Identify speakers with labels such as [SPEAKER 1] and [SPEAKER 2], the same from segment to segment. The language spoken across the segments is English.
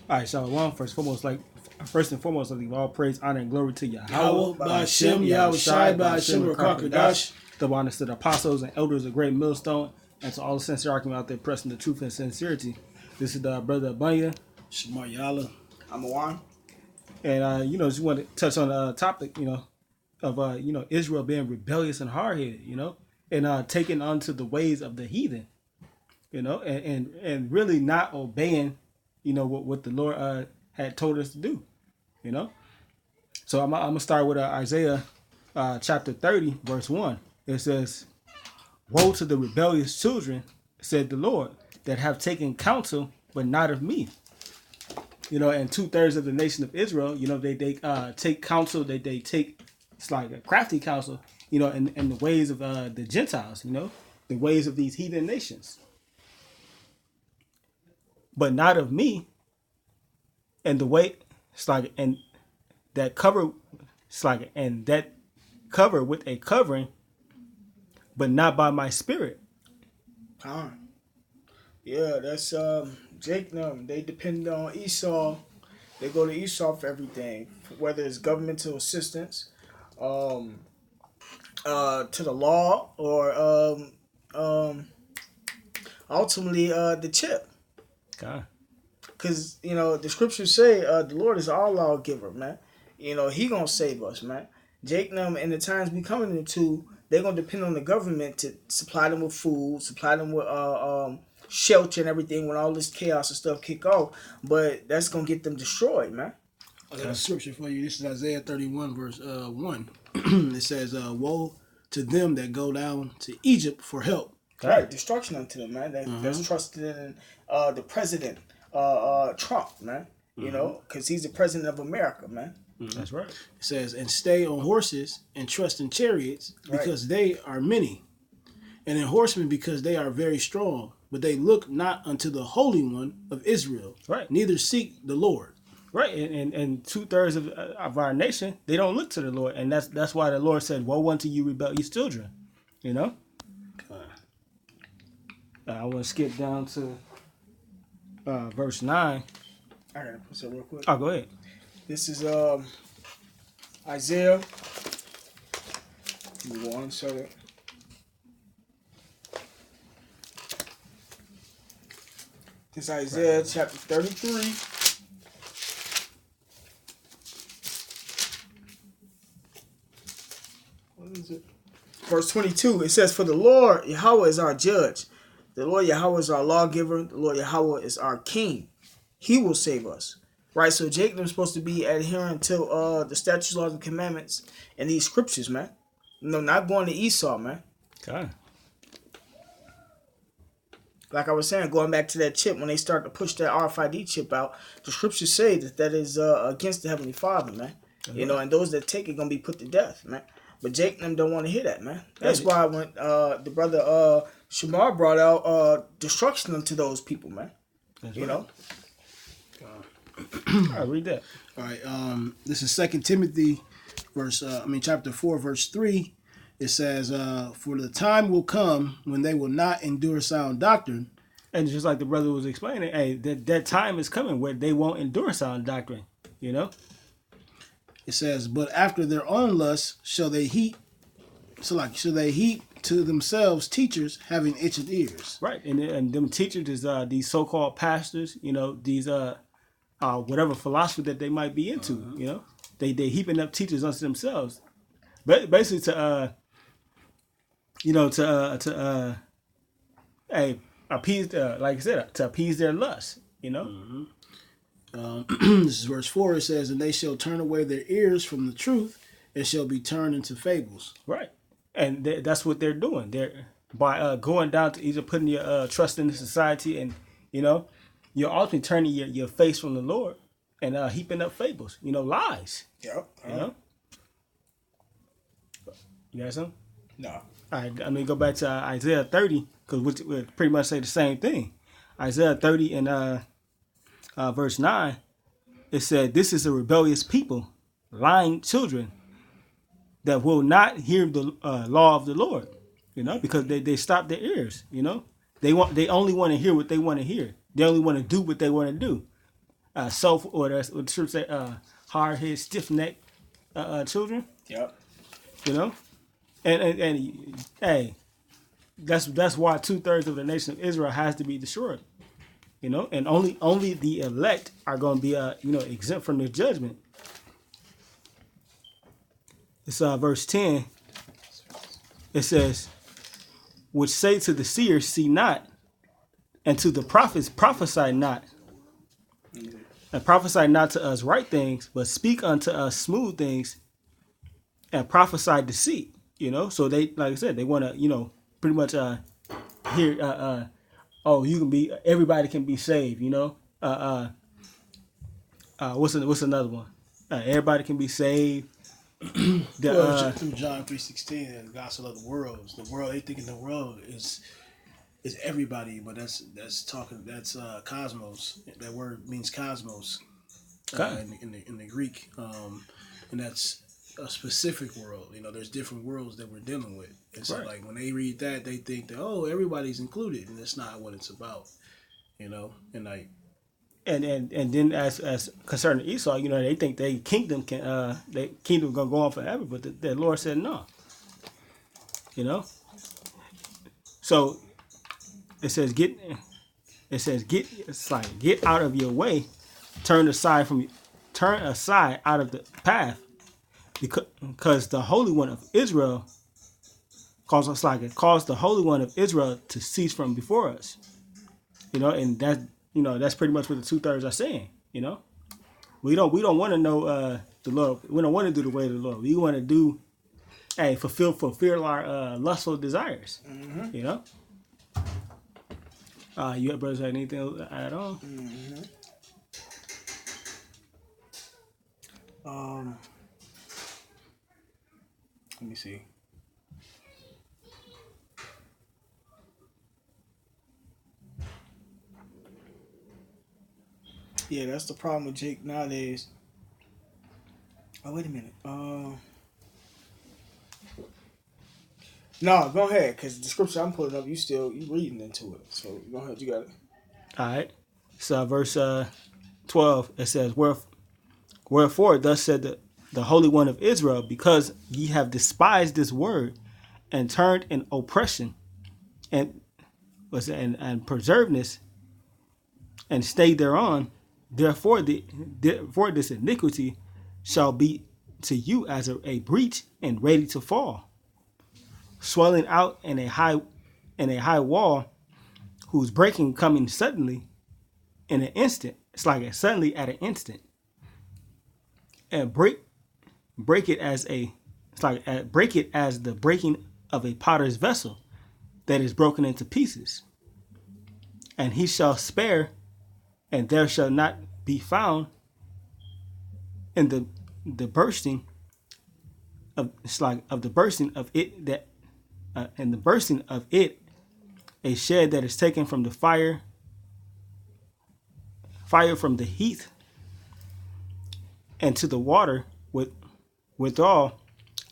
[SPEAKER 1] All right, Shalom. First and foremost, I leave all praise, honor, and glory to Yahweh,
[SPEAKER 2] Yahweh, Ba'ashem, Yahweh Shai, Ba'ashem, Rakakadash.
[SPEAKER 1] Double honors to the apostles and elders of Great Millstone, and to all the sincere argument out there pressing the truth and sincerity. This is the brother Abanya.
[SPEAKER 2] Shamar Yala.
[SPEAKER 3] I'm a one.
[SPEAKER 1] And, just want to touch on the topic, of, Israel being rebellious and hard-headed, and taking onto the ways of the heathen, and really not obeying, what the Lord had told us to do, So I'm going to start with Isaiah chapter 30, verse 1. It says, "Woe to the rebellious children, said the Lord, that have taken counsel, but not of me." And 2/3 of the nation of Israel, they take counsel, they take, it's like a crafty counsel, in the ways of the Gentiles, the ways of these heathen nations. But not of me. And the way, it's like, and that cover, it's like, and that cover with a covering, but not by my spirit.
[SPEAKER 2] Yeah, that's Jacob. They depend on Esau. They go to Esau for everything, whether it's governmental assistance, to the law, or ultimately the chip.
[SPEAKER 1] God.
[SPEAKER 2] Because, the scriptures say the Lord is our lawgiver, man. He gonna save us, man. Jacob and the times we coming into, they're gonna depend on the government to supply them with food, supply them with shelter and everything when all this chaos and stuff kick off. But that's gonna get them destroyed, man.
[SPEAKER 3] I got a scripture for you. This is Isaiah 31, verse 1. It says, "Woe to them that go down to Egypt for help."
[SPEAKER 2] Right, destruction unto them, man. That's trusted in the president, Trump, man. Because he's the president of America, man.
[SPEAKER 1] That's right.
[SPEAKER 3] It says, "And stay on horses and trust in chariots, because they are many, and in horsemen, because they are very strong. But they look not unto the Holy One of Israel,
[SPEAKER 1] Right.
[SPEAKER 3] neither seek the Lord."
[SPEAKER 1] Right, and 2/3 of our nation, they don't look to the Lord, and that's why the Lord said, "Woe unto you, rebellious children." I want to skip down to verse 9.
[SPEAKER 2] I gotta put that real quick.
[SPEAKER 1] Oh, go ahead.
[SPEAKER 2] This is Isaiah. Give me 1 second. This is Isaiah chapter 33. What is it? Verse 22. It says, "For the Lord Yahweh is our judge. The Lord Yahweh is our lawgiver. The Lord Yahweh is our king. He will save us." Right, so Jacob is supposed to be adhering to the statutes, laws, and commandments and these scriptures, man. Not going to Esau, man.
[SPEAKER 1] God.
[SPEAKER 2] Like I was saying, going back to that chip, when they start to push that RFID chip out, the scriptures say that is against the Heavenly Father, man. And those that take it going to be put to death, man. But Jacob don't want to hear that, man. That's why when the brother Shamar brought out destruction unto those people, man.
[SPEAKER 1] That's
[SPEAKER 2] you
[SPEAKER 1] right.
[SPEAKER 2] know?
[SPEAKER 1] All right, read that.
[SPEAKER 3] All right, this is 2 Timothy, chapter 4, verse 3. It says, "For the time will come when they will not endure sound doctrine."
[SPEAKER 1] And just like the brother was explaining, hey, that time is coming where they won't endure sound doctrine,
[SPEAKER 3] It says, "But after their own lusts shall they heap to themselves teachers having itching ears."
[SPEAKER 1] Right, and them teachers is these so-called pastors, these whatever philosophy that they might be into, they heaping up teachers unto themselves, but basically to appease, like I said, to appease their lust,
[SPEAKER 3] This is verse 4. It says, "And they shall turn away their ears from the truth, and shall be turned into fables."
[SPEAKER 1] Right, and that's what they're doing. They're by going down to Egypt, putting your trust in the society, and you're ultimately turning your face from the Lord and heaping up fables, lies.
[SPEAKER 2] Yep.
[SPEAKER 1] You got something?
[SPEAKER 2] No.
[SPEAKER 1] All right, I'm going to go back to Isaiah 30, because we pretty much say the same thing. Isaiah 30 and verse 9, it said, "This is a rebellious people, lying children, that will not hear the law of the Lord," because they stop their ears, They only want to hear what they want to hear. They only want to do what they want to do. or that's what the scripture say, hard head, stiff neck children.
[SPEAKER 2] Yep.
[SPEAKER 1] You know, and hey, that's why 2/3 of the nation of Israel has to be destroyed. You know, and only the elect are going to be exempt from this judgment. It's verse 10. It says, which say to the seers, see not, and to the prophets, prophesy not. And prophesy not to us right things, but speak unto us smooth things, and prophesy deceit. You know, so they, like I said, they want to, pretty much hear, oh, you can be, everybody can be saved. You know, what's another one? Everybody can be saved.
[SPEAKER 3] John 3:16, the gospel of the world. The world, they thinking the world is everybody, but that's cosmos. That word means cosmos in the Greek, and that's a specific world. You know, there's different worlds that we're dealing with, and so like when they read that, they think that everybody's included, and that's not what it's about. You know, and like.
[SPEAKER 1] And then as concerning Esau, they think their kingdom gonna go on forever, but the Lord said no. You know. So it says get out of your way, turn aside out of the path, because the Holy One of Israel caused the Holy One of Israel to cease from before us. You know, and that. That's pretty much what the 2/3 are saying. You know, we don't want to know the Lord. We don't want to do the way of the Lord. We want to do, fulfill our lustful desires. Mm-hmm. You know. You brothers have anything at all?
[SPEAKER 2] Mm-hmm. Let me see. Yeah, that's the problem with Jake nowadays. Oh, wait a minute. No, go ahead, because the scripture I'm pulling up, you reading into it. So go ahead, you got it.
[SPEAKER 1] All right. So verse 12, it says, Wherefore thus said the Holy One of Israel, because ye have despised this word, and turned in oppression, and perverseness, and stayed thereon, therefore this iniquity shall be to you as a breach and ready to fall, swelling out in a high wall, whose breaking coming suddenly in an instant. It's like suddenly at an instant, and break it as the breaking of a potter's vessel that is broken into pieces. And he shall spare, and there shall not be found in the bursting of the bursting of it that and the bursting of it a shed that is taken from the fire from the heath, and to the water withal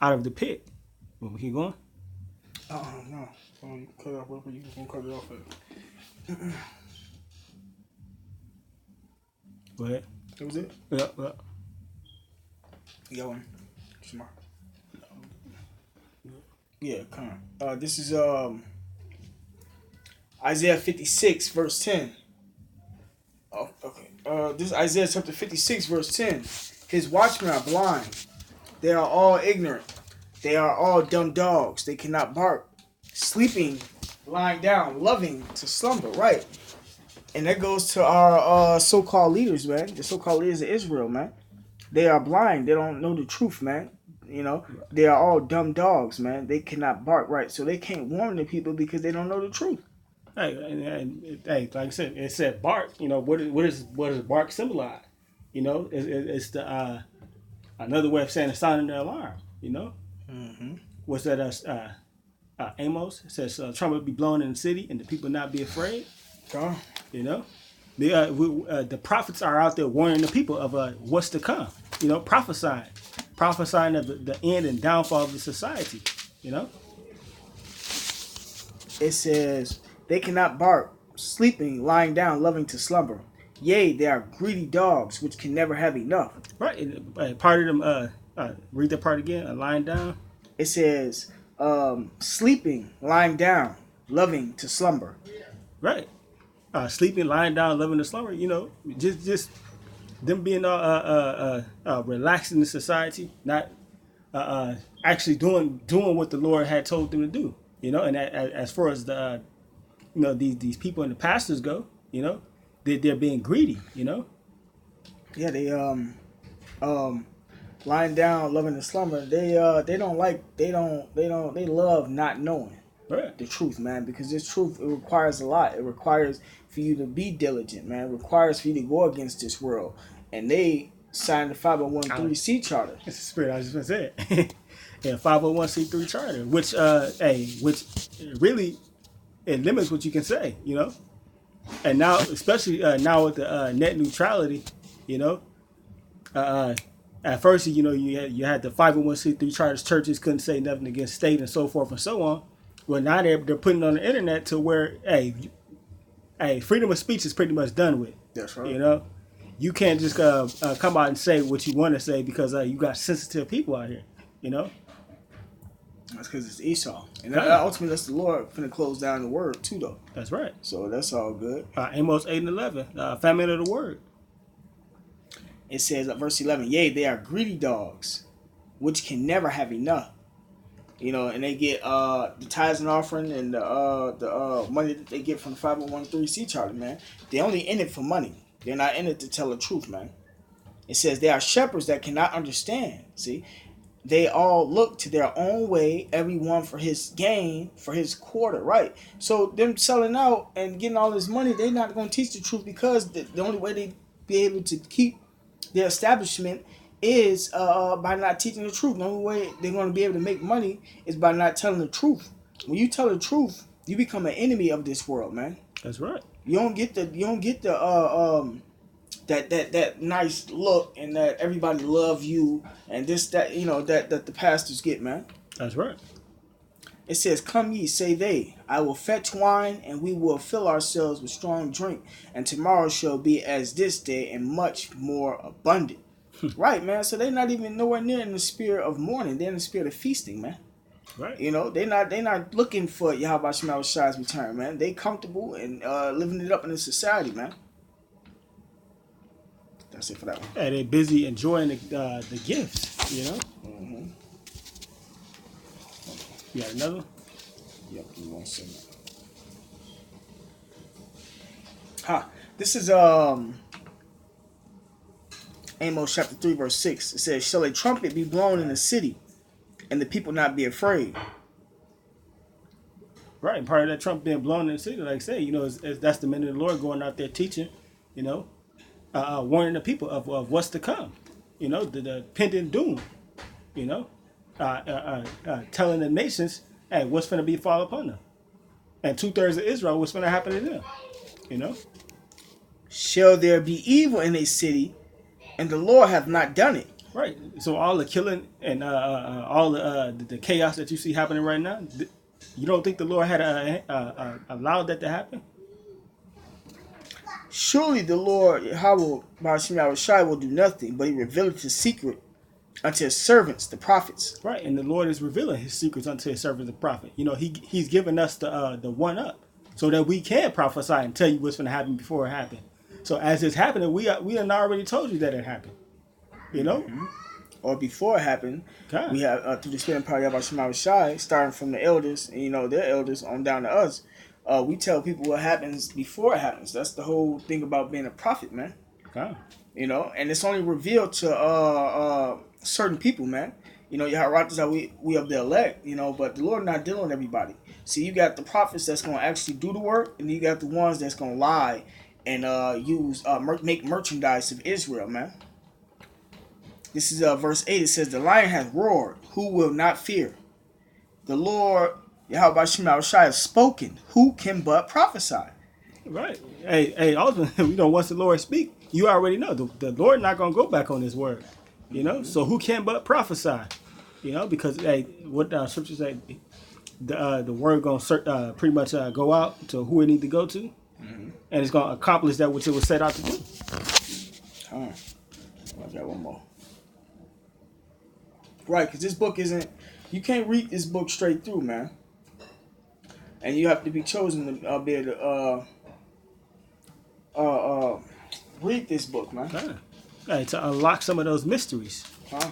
[SPEAKER 1] out of the pit. Will we keep going?
[SPEAKER 2] No. Cut it off. Where you gonna cut it off at?
[SPEAKER 1] Go ahead.
[SPEAKER 2] That was it?
[SPEAKER 1] Yeah.
[SPEAKER 2] You got one? Smart. Yeah, come on. This is Isaiah 56, verse 10. Oh, okay. This is Isaiah chapter 56, verse 10. His watchmen are blind. They are all ignorant. They are all dumb dogs. They cannot bark. Sleeping, lying down, loving to slumber. Right. And that goes to our so-called leaders, man. The so-called leaders of Israel, man. They are blind. They don't know the truth, man. They are all dumb dogs, man. They cannot bark, right? So they can't warn the people because they don't know the truth.
[SPEAKER 1] Hey, like I said, it said bark. What does bark symbolize? It's the another way of saying it's sounding the alarm.
[SPEAKER 2] Mm-hmm.
[SPEAKER 1] What's that? Amos says, "Trumpet be blown in the city, and the people not be afraid."
[SPEAKER 2] Oh.
[SPEAKER 1] The prophets are out there warning the people of what's to come. Prophesying of the end and downfall of the society.
[SPEAKER 2] It says they cannot bark, sleeping, lying down, loving to slumber. Yea, they are greedy dogs which can never have enough.
[SPEAKER 1] Right. And, part of them. Read that part again. Lying down.
[SPEAKER 2] It says, sleeping, lying down, loving to slumber.
[SPEAKER 1] Right. Sleeping, lying down, loving to slumber. You know, just them being relaxed in the society, not actually doing what the Lord had told them to do. You know, and as far as the these people and the pastors go, you know, they're being greedy. You know.
[SPEAKER 2] Yeah, they lying down, loving to slumber. They love not knowing the truth, man. Because this truth, it requires a lot. It requires for you to be diligent, man. It requires for you to go against this world. And they signed the 501c charter.
[SPEAKER 1] It's the spirit. I was just gonna say it. Yeah, 501c3 charter, which really it limits what you can say, you know. And now, especially now with the net neutrality, you know. At first, you know, you had the 501c3 charters. Churches couldn't say nothing against state and so forth and so on. Well, now they're putting it on the internet to where, hey, freedom of speech is pretty much done with.
[SPEAKER 2] That's right.
[SPEAKER 1] You know, you can't just come out and say what you want to say because you got sensitive people out here. You know.
[SPEAKER 2] That's because it's Esau, and ultimately that's the Lord finna close down the word too, though.
[SPEAKER 1] That's right.
[SPEAKER 2] So that's all good.
[SPEAKER 1] Amos 8:11, famine of the word.
[SPEAKER 2] It says at verse 11, yea, they are greedy dogs, which can never have enough. You know, and they get the tithes and offering and the money that they get from the 501c charter, man. They only in it for money. They're not in it to tell the truth, man. It says they are shepherds that cannot understand. See, they all look to their own way, everyone for his gain, for his quarter, right? So them selling out and getting all this money, they're not going to teach the truth because the only way they be able to keep their establishment is by not teaching the truth. The only way they're going to be able to make money is by not telling the truth. When you tell the truth, you become an enemy of this world, man.
[SPEAKER 1] That's right.
[SPEAKER 2] You don't get the that nice look and that everybody love you and this that you know that the pastors get, man.
[SPEAKER 1] That's right.
[SPEAKER 2] It says, "Come ye," say they, "I will fetch wine, and we will fill ourselves with strong drink, and tomorrow shall be as this day, and much more abundant." Right, man. So they're not even nowhere near in the spirit of mourning. They're in the spirit of feasting, man.
[SPEAKER 1] Right.
[SPEAKER 2] You know, they're not looking for Yahweh Shema Shai's return, man. They comfortable and living it up in the society, man. That's it for that one.
[SPEAKER 1] Yeah, they're busy enjoying the gifts, you know.
[SPEAKER 2] Mm-hmm.
[SPEAKER 1] You got another one?
[SPEAKER 2] Yep, you won't see that. This is Amos chapter 3, verse 6. It says, "Shall a trumpet be blown in the city, and the people not be afraid?"
[SPEAKER 1] Right, and part of that trump being blown in the city, like I say, you know, that's the men of the Lord going out there teaching, you know, warning the people of what's to come, you know, the pending doom, you know, telling the nations, hey, what's going to be fall upon them, and 2/3 of Israel, what's going to happen to them, you know.
[SPEAKER 2] Shall there be evil in a city, and the Lord hath not done it?
[SPEAKER 1] Right. So all the killing and all the chaos that you see happening right now, you don't think the Lord had allowed that to happen?
[SPEAKER 2] Surely the Lord Yahweh Ba'ashim Shai will do nothing, but he revealeth his secret unto his servants, the prophets.
[SPEAKER 1] Right, and the Lord is revealing his secrets unto his servants, the prophet. You know, he's given us the one up so that we can prophesy and tell you what's going to happen before it happened. So as it's happening, we have already told you that it happened. You know?
[SPEAKER 2] Mm-hmm. Or before it happened,
[SPEAKER 1] God.
[SPEAKER 2] We have through the spirit and power of Yahweh Shai, starting from the elders, and, you know, their elders on down to us. We tell people what happens before it happens. That's the whole thing about being a prophet, man.
[SPEAKER 1] God.
[SPEAKER 2] You know, and it's only revealed to certain people, man. You know, Yahweh we of the elect, you know, but the Lord not dealing with everybody. See, you got the prophets that's going to actually do the work, and you got the ones that's going to lie and make merchandise of Israel, man. This is verse 8. It says, "The lion hath roared, who will not fear? The Lord Yahweh Shema Shai has spoken, who can but prophesy?"
[SPEAKER 1] Right. Hey, ultimately, you know, once the Lord speak, you already know the Lord not going to go back on his word. You know, so who can but prophesy? You know, because what scripture say, the word going to pretty much go out to who it need to go to. and it's going to accomplish that which it was set out to do.
[SPEAKER 2] I got one more. Right, because this book isn't. You can't read this book straight through, man. And you have to be chosen to be able to read this book, man.
[SPEAKER 1] Hey, to unlock some of those mysteries.
[SPEAKER 2] Huh?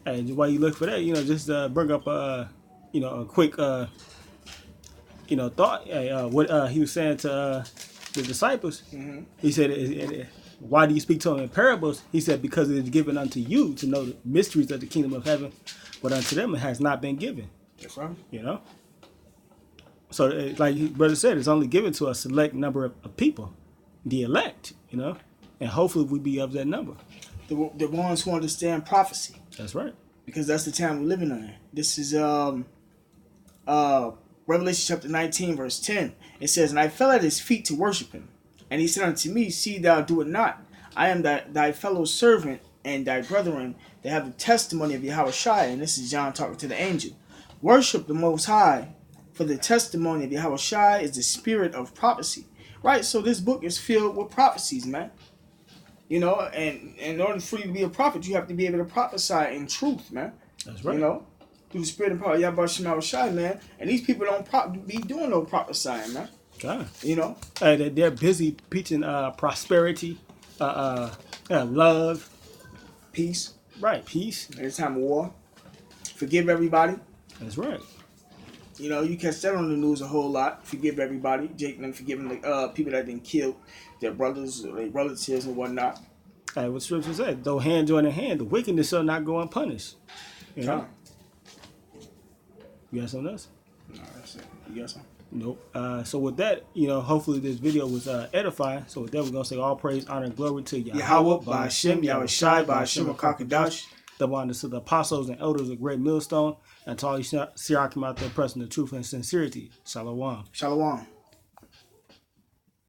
[SPEAKER 1] Hey, while you look for that, just bring up a quick thought. Hey, what he was saying to the disciples.
[SPEAKER 2] Mm-hmm.
[SPEAKER 1] He said, "Why do you speak to them in parables?" He said, "Because it is given unto you to know the mysteries of the kingdom of heaven, but unto them it has not been given."
[SPEAKER 2] That's right.
[SPEAKER 1] So, like brother said, it's only given to a select number of people, the elect. And hopefully we be of that number.
[SPEAKER 2] The ones who understand prophecy.
[SPEAKER 1] That's right.
[SPEAKER 2] Because that's the time we're living in. This is Revelation chapter 19, verse 10. It says, "And I fell at his feet to worship him. And he said unto me, See thou do it not. I am thy fellow servant and thy brethren that have the testimony of Yahushua." And this is John talking to the angel. "Worship the Most High, for the testimony of Yahushua is the spirit of prophecy." Right? So this book is filled with prophecies, man. And in order for you to be a prophet, you have to be able to prophesy in truth, man.
[SPEAKER 1] That's right.
[SPEAKER 2] Through the spirit and power of Yahushua, man. And these people don't be doing no prophesying, man.
[SPEAKER 1] God.
[SPEAKER 2] Hey,
[SPEAKER 1] they're busy preaching prosperity, love,
[SPEAKER 2] peace.
[SPEAKER 1] right? Peace.
[SPEAKER 2] At a time of war, forgive everybody.
[SPEAKER 1] That's right.
[SPEAKER 2] You catch that on the news a whole lot. Forgive everybody. Jake and forgiving the people that been killed, their brothers, their relatives, and whatnot.
[SPEAKER 1] Hey, what Scripture said, though hand join in hand, the wickedness shall not go unpunished. You got something else?
[SPEAKER 2] No, that's it. You got something?
[SPEAKER 1] Nope. So with that, hopefully this video was edifying. So with that, we're gonna say all praise, honor, and glory to
[SPEAKER 2] Yahweh, Ba'Shem, Yahushai, Ba'Shem, Kakadash.
[SPEAKER 1] The wonders to the apostles and elders of Great Millstone, and to all you Sirakim out there pressing the truth and sincerity. Shalom.
[SPEAKER 2] Shalom.